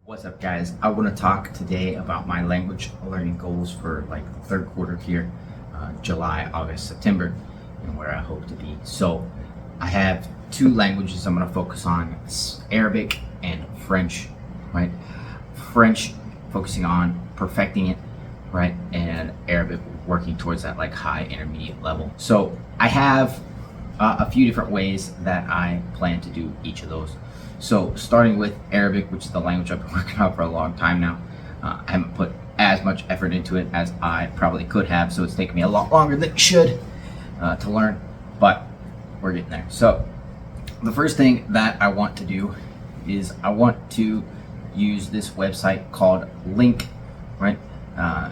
What's up, guys? I want to talk today about my language learning goals for like the third quarter here, July, August, September, and where I hope to be. So I have two languages I'm going to focus on: Arabic and French, right? French, focusing on perfecting it, right? And Arabic, working towards that like high intermediate level. So I have a few different ways that I plan to do each of those. So starting with Arabic, which is the language I've been working on for a long time now. I haven't put as much effort into it as I probably could have, so it's taken me a lot longer than it should to learn, but we're getting there. So the first thing that I want to do is I want to use this website called Lingq, right? I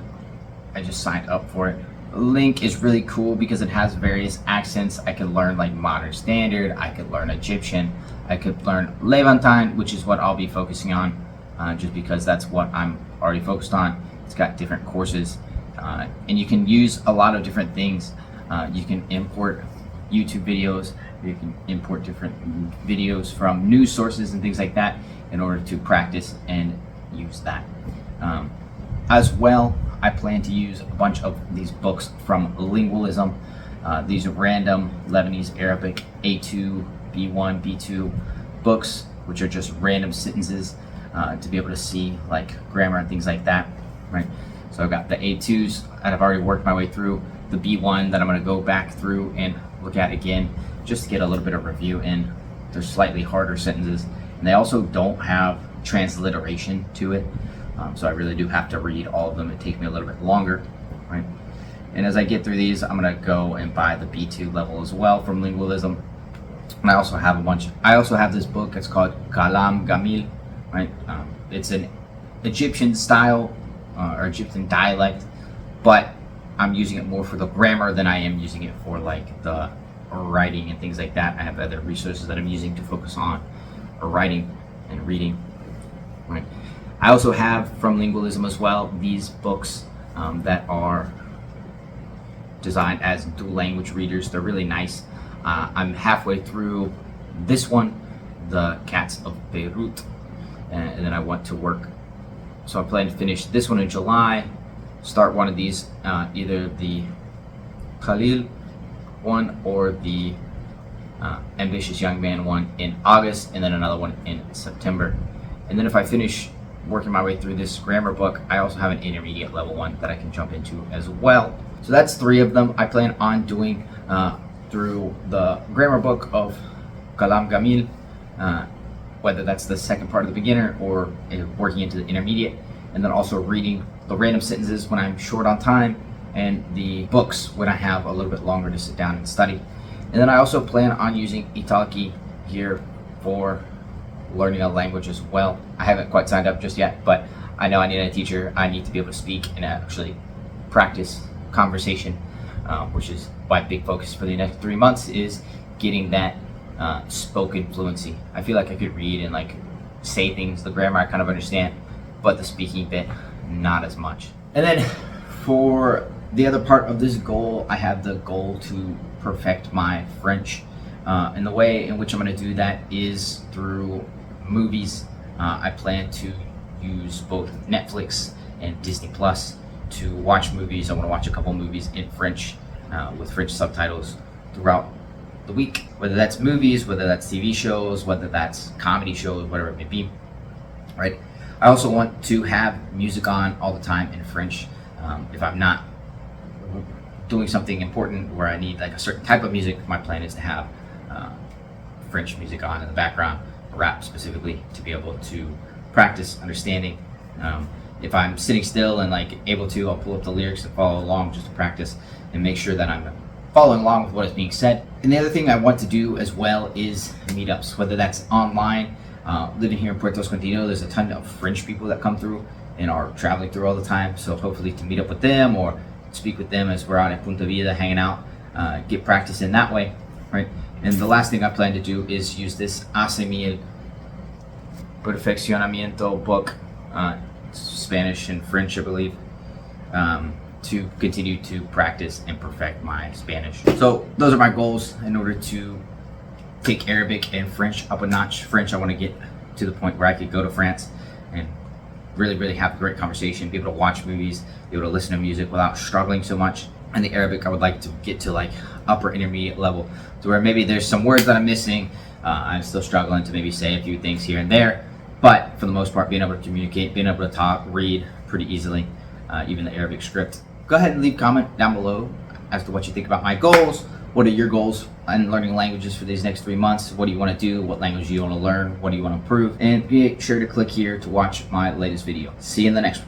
just signed up for it. Lingq is really cool because it has various accents. I could learn like modern standard, I could learn Egyptian, I could learn Levantine, which is what I'll be focusing on, just because that's what I'm already focused on. It's got different courses, and you can use a lot of different things. You can import YouTube videos, you can import different videos from news sources and things like that in order to practice and use that. As well, I plan to use a bunch of these books from Lingualism. These are random Lebanese Arabic A2, B1, B2 books, which are just random sentences to be able to see like grammar and things like that, right? So I've got the A2s that I've already worked my way through, the B1 that I'm going to go back through and look at again just to get a little bit of review in. They're slightly harder sentences, and they also don't have transliteration to it. So I really do have to read all of them. It takes me a little bit longer, right? And as I get through these, I'm gonna go and buy the B2 level as well from Lingualism. And I also have a bunch. I also have this book. It's called Kalaam Gamil, right? It's an Egyptian style or Egyptian dialect, but I'm using it more for the grammar than I am using it for like the writing and things like that. I have other resources that I'm using to focus on writing and reading, right? I also have from Lingualism as well these books that are designed as dual language readers. They're really nice. I'm halfway through this one, The Cats of Beirut, and then I want to work. So I plan to finish this one in July, start one of these, either the Khalil one or the Ambitious Young Man one in August, and then another one in September. And then if I finish working my way through this grammar book, I also have an intermediate level one that I can jump into as well. So that's three of them I plan on doing through the grammar book of Kalaam Gamil, whether that's the second part of the beginner or working into the intermediate, and then also reading the random sentences when I'm short on time and the books when I have a little bit longer to sit down and study. And then I also plan on using Italki here for learning a language as well. I haven't quite signed up just yet, but I know I need a teacher. I need to be able to speak and actually practice conversation, which is my big focus for the next 3 months, is getting that spoken fluency. I feel like I could read and like say things, the grammar I kind of understand, but the speaking bit, not as much. And then for the other part of this goal, I have the goal to perfect my French. And the way in which I'm going to do that is through movies. I plan to use both Netflix and Disney Plus to watch movies. I want to watch a couple movies in French with French subtitles throughout the week, whether that's movies, whether that's TV shows, whether that's comedy shows, whatever it may be, right? I also want to have music on all the time in French. If I'm not doing something important where I need like a certain type of music, my plan is to have French music on in the background, rap specifically, to be able to practice understanding. If I'm sitting still and like able to, I'll pull up the lyrics and follow along just to practice and make sure that I'm following along with what is being said. And the other thing I want to do as well is meetups, whether that's online. Living here in Puerto Escondido, there's a ton of French people that come through and are traveling through all the time. So hopefully to meet up with them or speak with them as we're out at Punta Vida hanging out, get practice in that way, right? And the last thing I plan to do is use this Hace Perfeccionamiento book, Spanish and French, I believe, to continue to practice and perfect my Spanish. So those are my goals in order to take Arabic and French up a notch. French, I want to get to the point where I could go to France and really have a great conversation, be able to watch movies, be able to listen to music without struggling so much. And the Arabic, I would like to get to like upper intermediate level, to where maybe there's some words that I'm missing. I'm still struggling to maybe say a few things here and there, but for the most part, being able to communicate, being able to talk, read pretty easily, even the Arabic script. Go ahead and leave a comment down below as to what you think about my goals. What are your goals in learning languages for these next 3 months? What do you want to do? What language do you want to learn? What do you want to improve? And be sure to click here to watch my latest video. See you in the next one.